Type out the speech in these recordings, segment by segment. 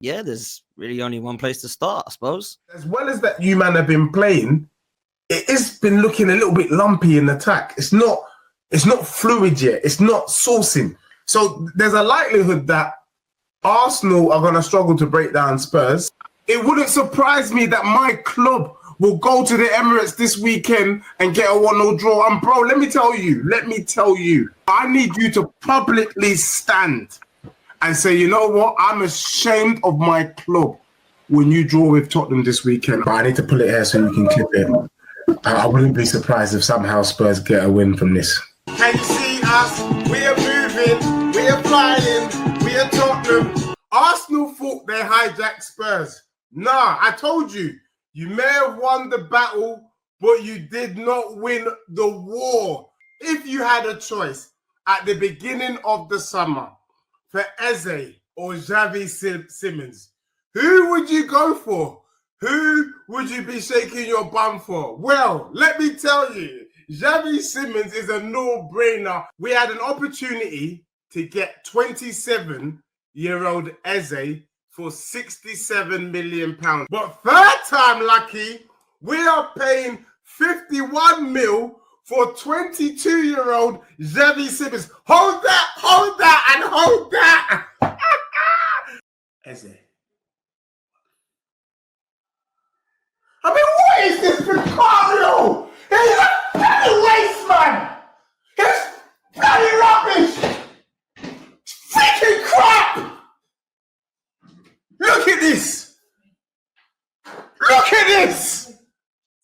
yeah, there's really only one place to start, I suppose. As well as that, you man have been playing. It has been looking a little bit lumpy in attack. It's not fluid yet. It's not sourcing. So there's a likelihood that Arsenal are going to struggle to break down Spurs. It wouldn't surprise me that my club will go to the Emirates this weekend and get a 1-0 draw. And bro, let me tell you, I need you to publicly stand and say, you know what? I'm ashamed of my club when you draw with Tottenham this weekend. But I need to pull it here so you can clip it. I wouldn't be surprised if somehow Spurs get a win from this. Can you see us? We are moving. We are flying. We are Tottenham. Arsenal thought they hijacked Spurs. Nah, I told you. You may have won the battle, but you did not win the war. If you had a choice at the beginning of the summer for Eze or Xavi Simons, who would you go for? Who would you be shaking your bum for? Well, let me tell you, Xavi Simons is a no-brainer. We had an opportunity to get 27-year-old Eze for £67 million. But third time lucky, we are paying 51 mil for 22-year-old Xavi Simons. Hold that, and hold that. Eze. I mean, what is this Vicario? He's a bloody waste, man! It's bloody rubbish! It's freaking crap! Look at this! Look at this!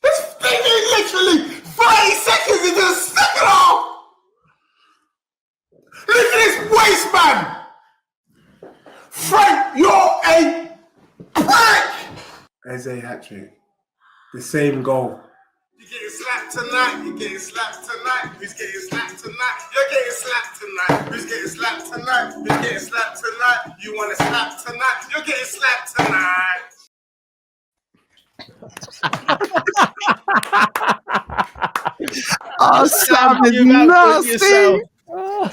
This thing is literally 30 seconds into the second half! Look at this waste, man! Frank, you're a prick! Eze hat-trick. The same goal. You're getting slapped tonight. You're getting slapped tonight. Who's getting slapped tonight? You're getting slapped tonight. Who's getting slapped tonight? You're getting slapped tonight. You want to slap tonight? You're getting slapped tonight. Oh, Sam is nasty.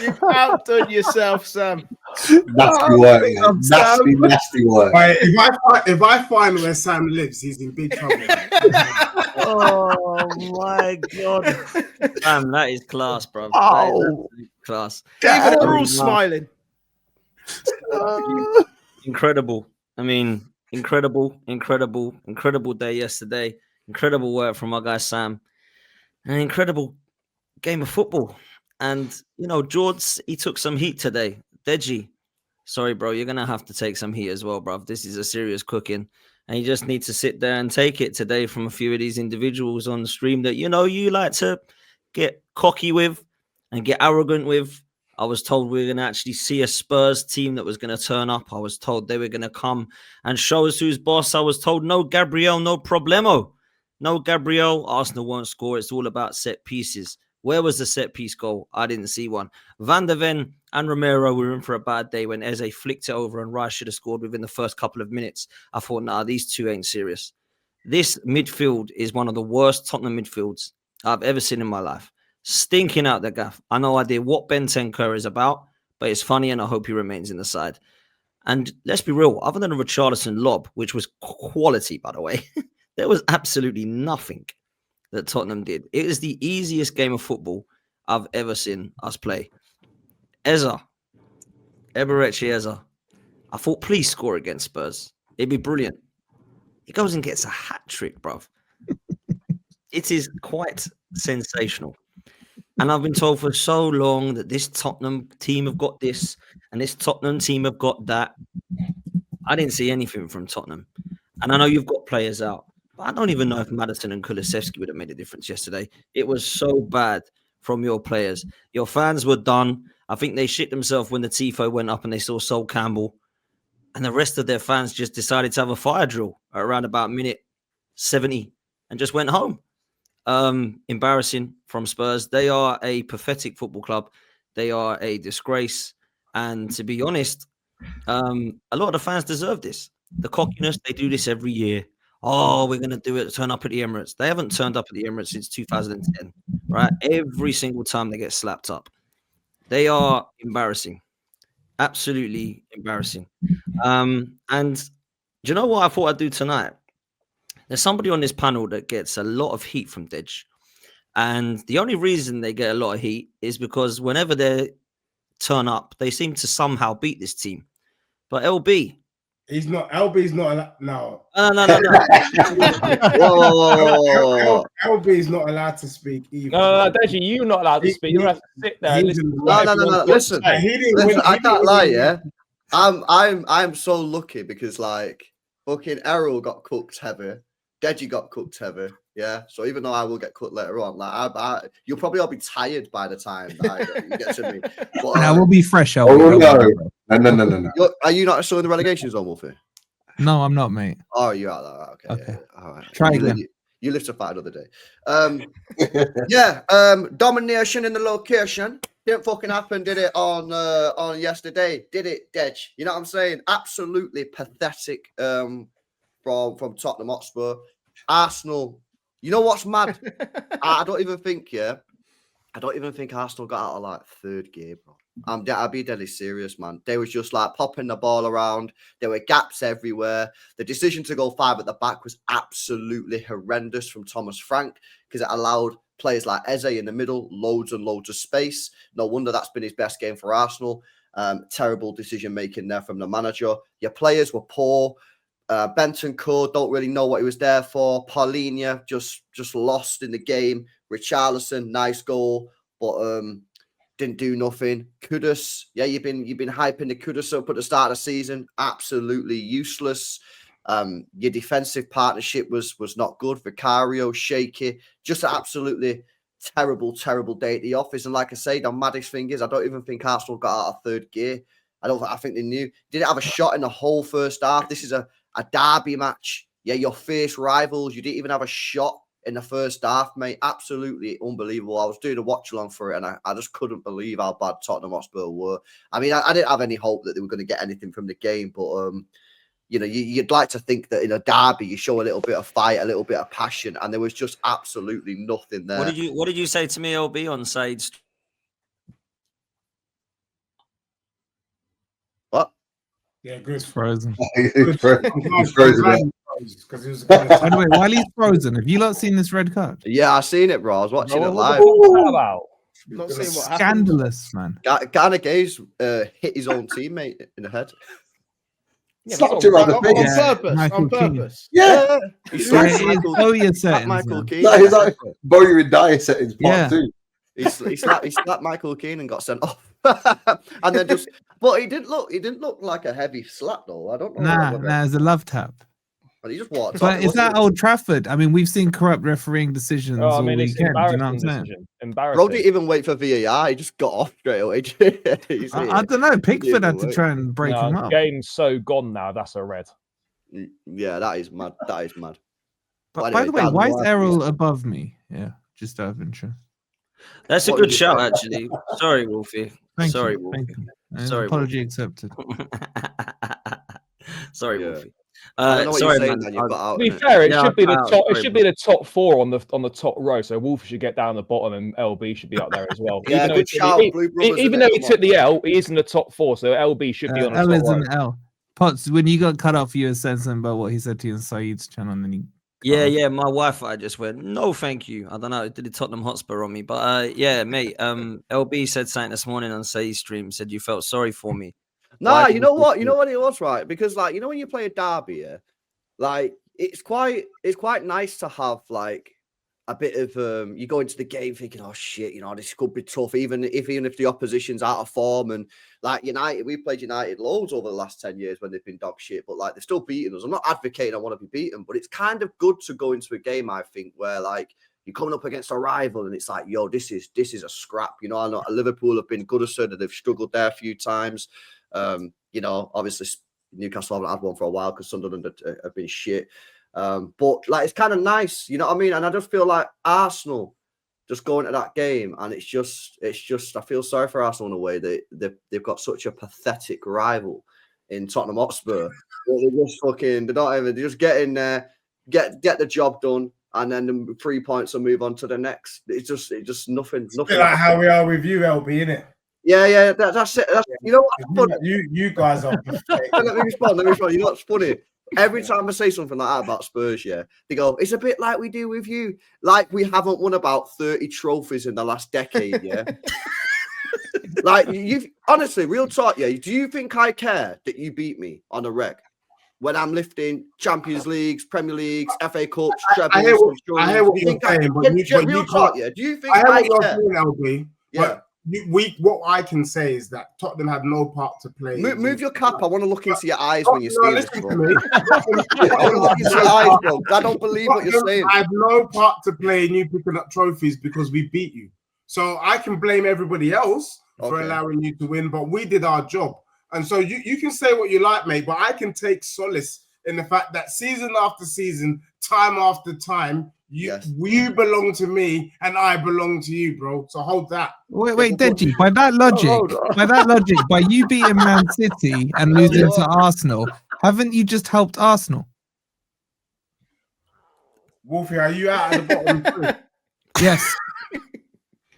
You've outdone yourself, Sam. Nasty work. Nasty work. Right, if I find where Sam lives, he's in big trouble. Oh my God. Sam, that is class, bro. Oh, class. Even we're all smiling. Incredible. I mean, incredible day yesterday. Incredible work from our guy Sam. An incredible game of football. And, you know, George, he took some heat today. Deji, sorry, bro, you're going to have to take some heat as well, bro. This is a serious cooking. And you just need to sit there and take it today from a few of these individuals on the stream that, you know, you like to get cocky with and get arrogant with. I was told we were going to actually see a Spurs team that was going to turn up. I was told they were going to come and show us who's boss. I was told, no, Gabriel, no problemo. No, Gabriel, Arsenal won't score. It's all about set pieces. Where was the set piece goal? I didn't see one. Van der Ven and Romero were in for a bad day when Eze flicked it over and Rice should have scored within the first couple of minutes. I thought, nah, these two ain't serious. This midfield is one of the worst Tottenham midfields I've ever seen in my life. Stinking out the gaff. I no idea what Bentancur is about, but it's funny and I hope he remains in the side. And let's be real, other than a Richarlison lob, which was quality, by the way, there was absolutely nothing that Tottenham did. It is the easiest game of football I've ever seen us play. Eberechi Eze. I thought, please score against Spurs. It'd be brilliant. He goes and gets a hat-trick, bruv. It is quite sensational. And I've been told for so long that this Tottenham team have got this and this Tottenham team have got that. I didn't see anything from Tottenham. And I know you've got players out. I don't even know if Maddison and Kulusevski would have made a difference yesterday. It was so bad from your players. Your fans were done. I think they shit themselves when the Tifo went up and they saw Sol Campbell. And the rest of their fans just decided to have a fire drill at around about minute 70 and just went home. Embarrassing from Spurs. They are a pathetic football club. They are a disgrace. And to be honest, a lot of the fans deserve this. The cockiness, they do this every year. Oh, we're going to do it, turn up at the Emirates. They haven't turned up at the Emirates since 2010, right? Every single time they get slapped up. They are embarrassing. Absolutely embarrassing. And do you know what I thought I'd do tonight? There's somebody on this panel that gets a lot of heat from Deji. And the only reason they get a lot of heat is because whenever they turn up, they seem to somehow beat this team. But LB's not allowed. No. No. Whoa. LB's not allowed to speak either. No, Deji, you're not allowed to speak. You have to sit there and listen. No. Listen, I can't lie, yeah. I'm so lucky because like fucking Errol got cooked heavy, Deji got cooked heavy, yeah. So even though I will get cooked later on, like you'll probably all be tired by the time that you get to me. But, I will be fresh. No. Are you not still in the relegation zone, Wolfie? No, I'm not, mate. Oh, you are that. Okay. Okay. Yeah. All right. Try again. You live to fight another day. Domination in the location. Didn't fucking happen, did it, on yesterday? Did it, Dej? You know what I'm saying? Absolutely pathetic from Tottenham Hotspur. Arsenal, you know what's mad? I don't even think Arsenal got out of like third gear, bro. I'll be deadly serious, man. They was just like popping the ball around. There were gaps everywhere. The decision to go 5 at the back was absolutely horrendous from Thomas Frank because it allowed players like Eze in the middle, loads and loads of space. No wonder that's been his best game for Arsenal. Terrible decision making there from the manager. Your players were poor. Benton Core don't really know what he was there for. Paulinho just lost in the game. Richarlison, nice goal, but didn't do nothing. Kudus, yeah, you've been hyping the Kudus up at the start of the season. Absolutely useless. Your defensive partnership was not good. Vicario, shaky, just an absolutely terrible day at the office. And like I say, the maddest thing is I don't even think Arsenal got out of third gear. I think they knew. Didn't have a shot in the whole first half. This is a derby match. Yeah, your fierce rivals. You didn't even have a shot in the first half, mate. Absolutely unbelievable. I was doing a watch along for it, and I just couldn't believe how bad Tottenham Hotspur were. I mean, I didn't have any hope that they were going to get anything from the game, but you know, you'd like to think that in a derby you show a little bit of fight, a little bit of passion, and there was just absolutely nothing there. What did you say to me, LB, on Sade's? What? Yeah, good. It's frozen. He's frozen. By the way, while he's frozen, have you not seen this red card? Yeah, I seen it, bro. I was watching it live. What's that about? Not seeing what happened. Scandalous, man. Garner Gaze hit his own teammate in the head. Yeah, Slapped him on the face. Yeah, purpose. Michael On Keane. purpose. Yeah. He Yeah, slapped it is Michael, so your slapped settings, Michael man. Keane. No, he's like Bowie and Dyer settings Yeah. part 2. He slapped Michael Keane and got sent off. And then but he didn't look like a heavy slap though. I don't know. Nah, it's a love tap. But he just walked off. But is that Old Trafford? I mean, we've seen corrupt refereeing decisions Oh, I all mean, it's weekend. Do you know what I'm embarrassing saying? decision. Bro Embarrassing. didn't even wait for VAR. He just got off straight away. I don't know. Pickford had to wait. try and break him The up. game's so gone now. That's a red. Yeah, that is mad. That is mad. But Anyway, by the way, Dan, why is what Errol above me? Yeah, just out of interest. That's a What good did you shout, say? actually. Sorry, Wolfie. Thank Sorry, you. Thank Wolfie. you. Sorry, Apology accepted. Sorry, Yeah. Wolfie. I don't know what sorry, you're saying, man. Dan. You've got out. To be innit? fair, it Yeah, should be the I'll- top. It sorry, should be the top 4 on the top row. So Wolf should get down the bottom, and LB should be up there as well. Yeah, Even though good he- shout, he- Blue Brothers, even innit? though he Come took on. the L, he is in the top 4. So LB should be on the L top is row. an L. Potts, when you got cut off, you were saying something about what he said to you on Saeed's channel, and then you. Yeah. My Wi-Fi just went, no, thank you. I don't know. It did the Tottenham Hotspur on me. But yeah, mate, LB said something this morning on Saeed's stream, said you felt sorry for me. Nah, Why you did know you what? feel You know what it was, right? Because like, you know, when you play a derby, yeah, like it's quite nice to have like a bit of you go into the game thinking, oh shit, you know, this could be tough, even if the opposition's out of form. And like United, we've played United loads over the last 10 years when they've been dog shit, but like they're still beating us. I'm not advocating I want to be beaten, but it's kind of good to go into a game, I think, where like you're coming up against a rival and it's like, yo, this is a scrap. You know, I know Liverpool have been good as said that they've struggled there a few times. You know, obviously Newcastle haven't had one for a while because Sunderland have been shit. But like it's kind of nice, you know what I mean? And I just feel like Arsenal just going to that game, and it's just I feel sorry for Arsenal in a way that they've got such a pathetic rival in Tottenham Hotspur. They just get in there, get the job done, and then the 3 points and move on to the next. It's just nothing. Like how we are with you, LB, innit? Yeah. That's it. You know what's funny? You guys are pathetic. Let me respond. You know what's funny? Every time I say something like that about Spurs, yeah, they go, it's a bit like we do with you. Like we haven't won about 30 trophies in the last decade, yeah? Like, you've honestly, real talk, yeah, do you think I care that you beat me on a reg? When I'm lifting Champions Leagues, Premier Leagues, FA Cups, trebles, I hear what you're saying, but real talk, yeah, do you think I hear what you're care? saying, LB. Yeah. What I can say is that Tottenham had no part to play. Move your cap. I want to look into your eyes when you say this, listen bro. to me. I want to look into your eyes, bro. I don't believe what you're saying. I had no part to play in you picking up trophies because we beat you. So I can blame everybody else for allowing you to win, but we did our job. And so you can say what you like, mate, but I can take solace in the fact that season after season, time after time, you belong to me and I belong to you, bro. So hold that. Wait, Deji, by that logic, by you beating Man City and losing to Arsenal, haven't you just helped Arsenal? Wolfie, are you out at the bottom three? Yes.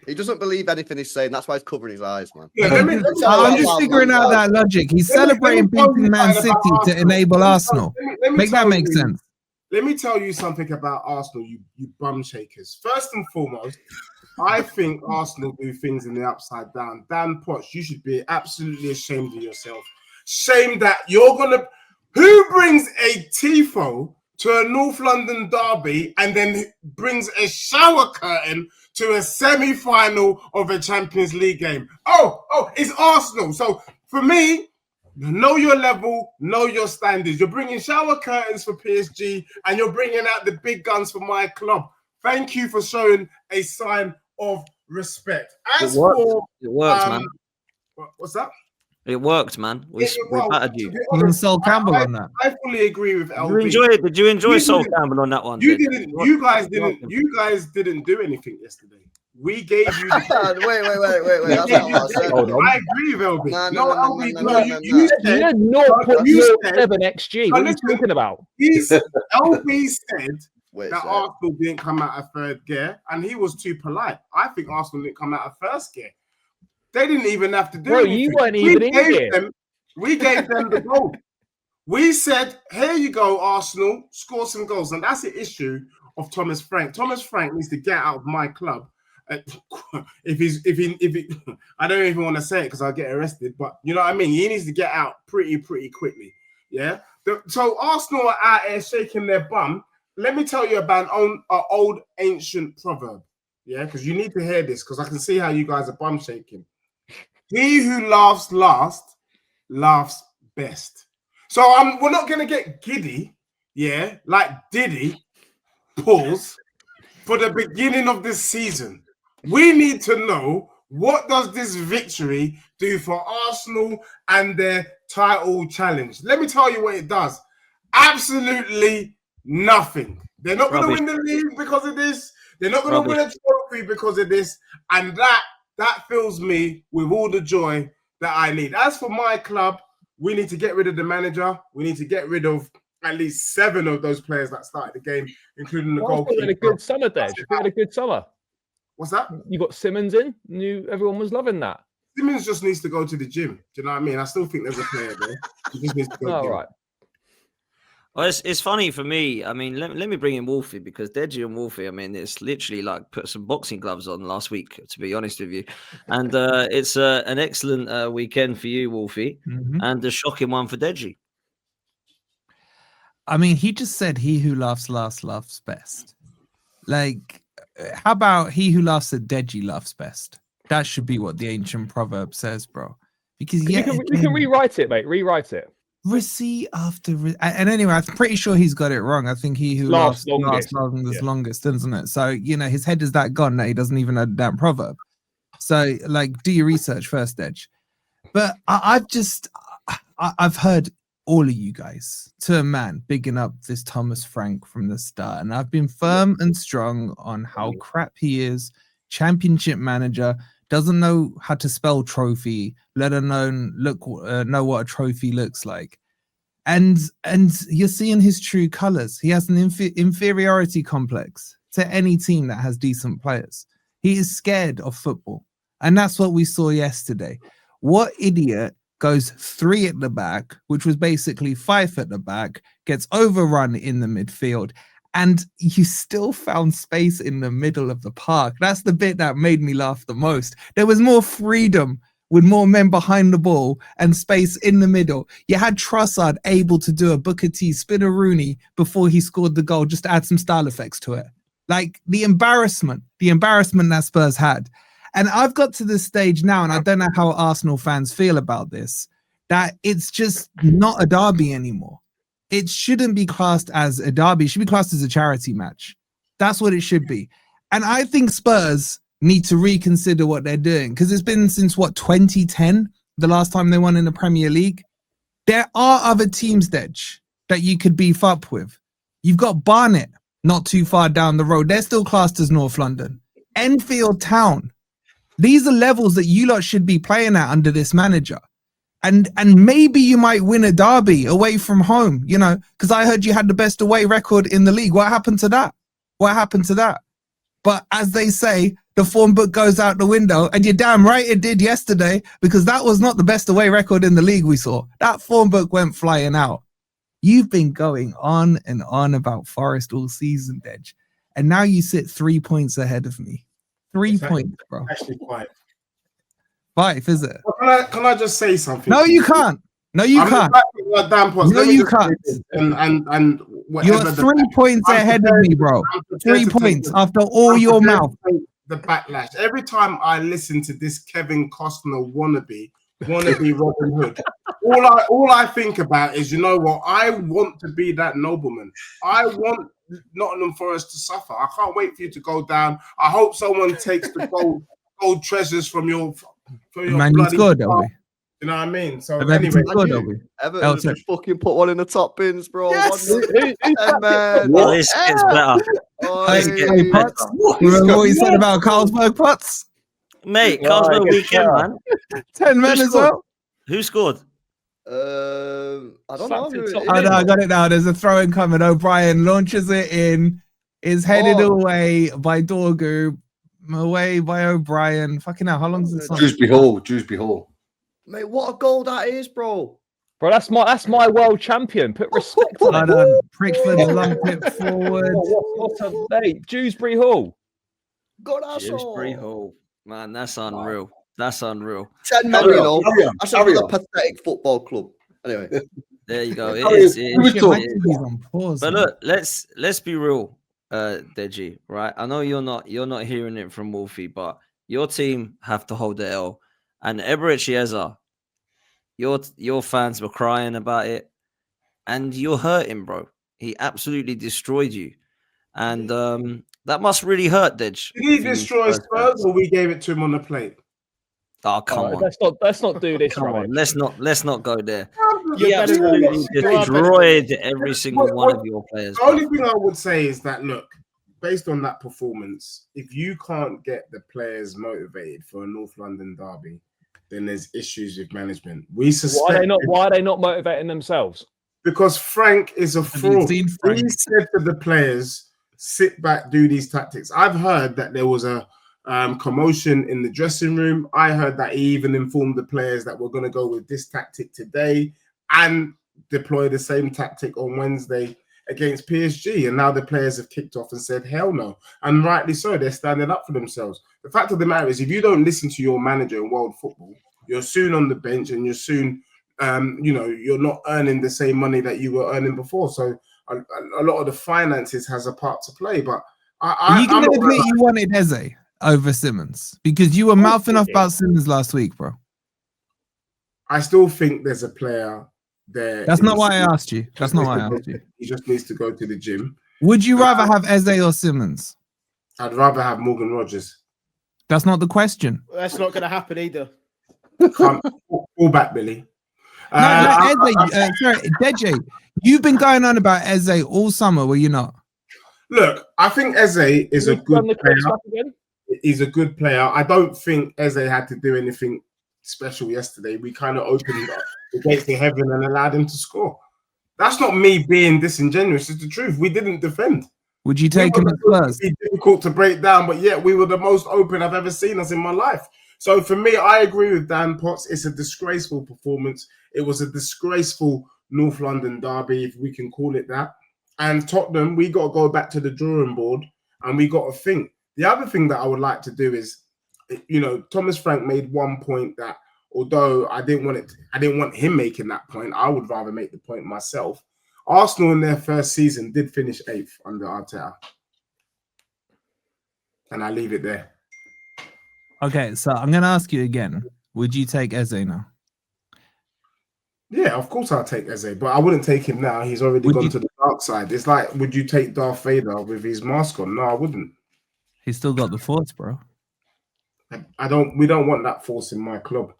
He doesn't believe anything he's saying. That's why he's covering his eyes, man. Yeah, I'm just figuring out that logic. He's celebrating beating Man City to enable Arsenal. Make that make sense. Let me tell you something about Arsenal, you bum shakers. First and foremost, I think Arsenal do things in the upside down. Dan Potts, you should be absolutely ashamed of yourself. Shame that you're gonna. Who brings a tifo to a North London derby and then brings a shower curtain to a semi-final of a Champions League game? Oh, it's Arsenal. So for me, know your level, know your standards. You're bringing shower curtains for PSG and you're bringing out the big guns for my club. Thank you for showing a sign of respect. As for it worked, man. What's that? It worked, man. We battered you. Even Sol Campbell on that. I fully agree with LB. Did you enjoy Sol Campbell on that one? You guys didn't do anything yesterday. We gave you. Wait. That's not what I said. I agree with LB. You said 0.07 XG. What are you talking about? LB said that Arsenal didn't come out of third gear, and he was too polite. I think Arsenal didn't come out of first gear. They didn't even have to do anything. You weren't even in here. We gave them the goal. We said, here you go, Arsenal, score some goals. And that's the issue of Thomas Frank. Thomas Frank needs to get out of my club. If he, I don't even want to say it because I'll get arrested, but you know what I mean? He needs to get out pretty quickly. Yeah. So Arsenal are out here shaking their bum. Let me tell you about an old ancient proverb. Yeah, because you need to hear this because I can see how you guys are bum shaking. He who laughs last laughs best. So we're not going to get giddy, yeah, like Diddy, pause, for the beginning of this season. We need to know, what does this victory do for Arsenal and their title challenge? Let me tell you what it does. Absolutely nothing. They're not going to win the league because of this. They're not going to win a trophy because of this. And that fills me with all the joy that I need. As for my club, we need to get rid of the manager. We need to get rid of at least 7 of those players that started the game, including the goalkeeper. We had a good summer, Dej. We had a good summer. What's that? You got Simmons in. Everyone was loving that. Simmons just needs to go to the gym. Do you know what I mean? I still think there's a player there. He just needs to go. All right. Well, it's funny for me. I mean, let me bring in Wolfie because Deji and Wolfie, I mean, it's literally like put some boxing gloves on last week, to be honest with you. And it's an excellent weekend for you, Wolfie, and a shocking one for Deji. I mean, he just said he who laughs last laughs best. Like, how about he who laughs at Deji laughs best? That should be what the ancient proverb says, bro. Because you can rewrite it, mate. Rewrite it. Receipt after and anyway, I'm pretty sure he's got it wrong. I think he who laughs longest, isn't it? So his head is that gone that he doesn't even know the damn proverb. So like, do your research first, Edge. But I've heard all of you guys to a man bigging up this Thomas Frank from the start, and I've been firm and strong on how crap he is. Championship manager, doesn't know how to spell trophy, let alone know what a trophy looks like. And you're seeing his true colors. He has an inferiority complex to any team that has decent players. He is scared of football. And that's what we saw yesterday. What idiot goes 3 at the back, which was basically 5 at the back, gets overrun in the midfield, and you still found space in the middle of the park. That's the bit that made me laugh the most. There was more freedom with more men behind the ball and space in the middle. You had Trossard able to do a Booker T spinneroonie before he scored the goal, just to add some style effects to it. Like the embarrassment that Spurs had. And I've got to this stage now, and I don't know how Arsenal fans feel about this, that it's just not a derby anymore. It shouldn't be classed as a derby. It should be classed as a charity match. That's what it should be. And I think Spurs need to reconsider what they're doing, because it's been since, 2010, the last time they won in the Premier League. There are other teams, Dej, that you could beef up with. You've got Barnet not too far down the road. They're still classed as North London. Enfield Town. These are levels that you lot should be playing at under this manager. And maybe you might win a derby away from home, because I heard you had the best away record in the league. What happened to that? But as they say, the form book goes out the window, and you're damn right it did yesterday, because that was not the best away record in the league we saw. That form book went flying out. You've been going on and on about Forest all season, Dej. And now you sit 3 points ahead of me. 3 points, bro. Actually, quite. 5, is it? Well, can I just say something? No, you can't. No, you can't. No, you can't. And you're 3 points ahead of me, bro. 3 points after all your mouth. The backlash. Every time I listen to this Kevin Costner wannabe Robin Hood, all I think about is, you know what? I want to be that nobleman. I want Nottingham Forest to suffer. I can't wait for you to go down. I hope someone takes the gold treasures from your man, you scored, Dobby. You know what I mean? So anyway, Everton just fucking put one in the top bins, bro. Yes. Man. Well, this gets better. Hey, Potts. Remember what you said about Carlsberg, Potts? Mate, Carlsberg weekend, man. 10 men as well. Who scored? I don't know. I know, I got it now. There's a throw-in coming. O'Brien launches it in. Is headed away by Dorgu. Away by O'Brien. Fucking hell, how long is this? Dewsbury Hall. Mate, what a goal that is, bro. Bro, that's my world champion. Put respect on it. Prickford's lump it forward. What a mate. Dewsbury Hall. God, that's Dewsbury Hall. Man, that's unreal. That's unreal. 10 million old. That's a pathetic football club. Anyway. There you go. It is. But look, let's be real, Deji, right? I know you're not hearing it from Wolfie, but your team have to hold the L. And Eberechi Eza, your fans were crying about it, and you're hurting, bro. He absolutely destroyed you, and that must really hurt, Dej. Did he destroy Spurs, or we gave it to him on the plate? Oh, come on! Let's not do this. Come on, let's not go there. He He absolutely destroyed every single one of your players. The only thing I would say is that, look, based on that performance, if you can't get the players motivated for a North London derby, then there's issues with management. We suspect. Why are they not motivating themselves? Because Frank is a fraud. He said to the players, sit back, do these tactics. I've heard that there was a commotion in the dressing room. I heard that he even informed the players that we're going to go with this tactic today and deploy the same tactic on Wednesday against PSG. And now the players have kicked off and said, hell no. And rightly so, they're standing up for themselves. The fact of the matter is, if you don't listen to your manager in world football, you're soon on the bench and you're soon, you're not earning the same money that you were earning before. So a lot of the finances has a part to play. But you can admit you wanted Eze over Simmons, because you were mouthing off about Simmons last week, bro. I still think there's a player there. That's not why I asked you. That's not why I asked you. He just needs to go to the gym. Would you rather have Eze or Simmons? I'd rather have Morgan Rogers. That's not the question. That's not going to happen either. Fall back, Billy. Sorry, Deji, you've been going on about Eze all summer, were you not? Look, I think Eze is a good player. He's a good player. I don't think Eze had to do anything special yesterday. We kind of opened up the gates to heaven and allowed him to score. That's not me being disingenuous. It's the truth. We didn't defend. Would you take him at Spurs? It's difficult to break down, but yet we were the most open I've ever seen us in my life. So for me, I agree with Dan Potts. It's a disgraceful performance. It was a disgraceful North London derby, if we can call it that. And Tottenham, we got to go back to the drawing board and we got to think. The other thing that I would like to do is, you know, Thomas Frank made one point that, although I didn't want him making that point, I would rather make the point myself. Arsenal in their first season did finish 8th under Arteta. And I leave it there. Okay, so I'm going to ask you again. Would you take Eze now? Yeah, of course I'll take Eze, but I wouldn't take him now. He's already gone to the dark side. It's like, would you take Darth Vader with his mask on? No, I wouldn't. He's still got the force, bro. We don't want that force in my club.